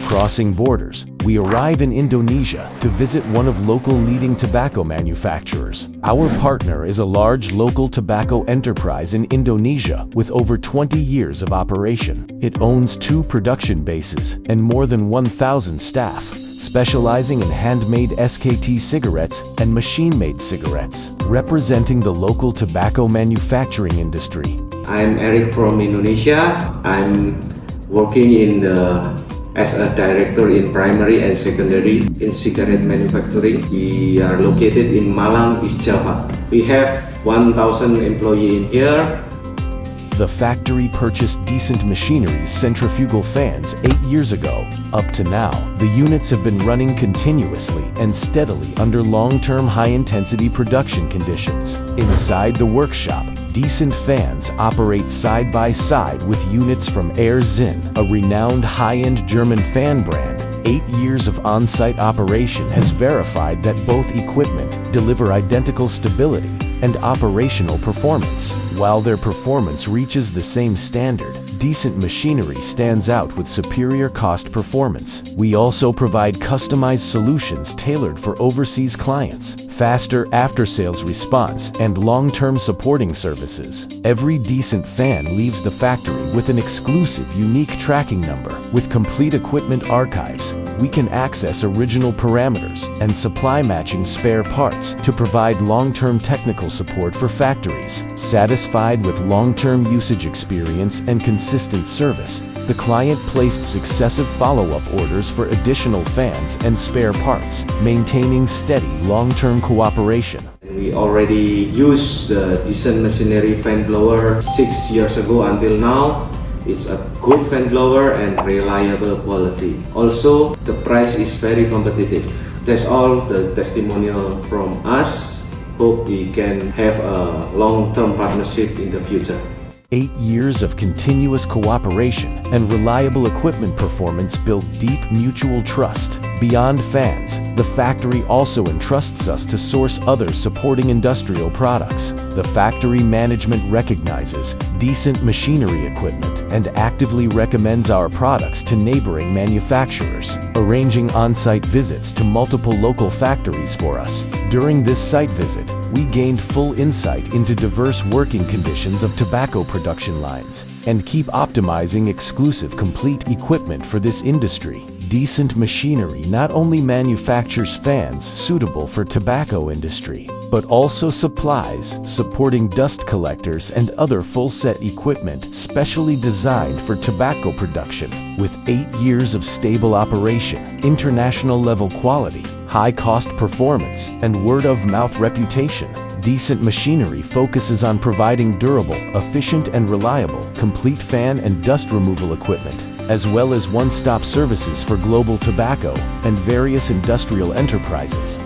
Crossing borders, we arrive in Indonesia to visit one of local leading tobacco manufacturers. Our partner is a large local tobacco enterprise in Indonesia with over 20 years of operation. It owns 2 production bases and more than 1,000 staff, specializing in handmade SKT cigarettes and machine-made cigarettes, representing the local tobacco manufacturing industry. I'm Eric from Indonesia. I'm working as a director in primary and secondary in cigarette manufacturing. We are located in Malang, East Java. We have 1,000 employees in here. The factory purchased Decent Machinery's centrifugal fans 8 years ago. Up to now, the units have been running continuously and steadily under long-term high-intensity production conditions. Inside the workshop, Decent fans operate side by side with units from Zinn, a renowned high-end German fan brand. 8 years of on-site operation has verified that both equipment deliver identical stability and operational performance. While their performance reaches the same standard, Decent Machinery stands out with superior cost performance. We also provide customized solutions tailored for overseas clients, faster after-sales response, and long-term supporting services. Every Decent fan leaves the factory with an exclusive, unique tracking number. With complete equipment archives, we can access original parameters and supply matching spare parts to provide long-term technical support for factories. Satisfied with long-term usage experience and consistent service, the client placed successive follow-up orders for additional fans and spare parts, maintaining steady long-term cooperation. We already use the Decent Machinery fan blower 6 years ago until now. It's a good fan blower and reliable quality. Also, the price is very competitive. That's all the testimonial from us. Hope we can have a long-term partnership in the future. 8 years of continuous cooperation and reliable equipment performance build deep mutual trust. Beyond fans, the factory also entrusts us to source other supporting industrial products. The factory management recognizes Decent Machinery equipment and actively recommends our products to neighboring manufacturers, arranging on-site visits to multiple local factories for us. During this site visit, we gained full insight into diverse working conditions of tobacco production lines and keep optimizing exclusive complete equipment for this industry. Decent Machinery not only manufactures fans suitable for tobacco industry, but also supplies supporting dust collectors and other full-set equipment specially designed for tobacco production. With 8 years of stable operation, international-level quality, high-cost performance, and word-of-mouth reputation, Decent Machinery focuses on providing durable, efficient, and reliable, complete fan and dust removal equipment, as well as one-stop services for global tobacco and various industrial enterprises.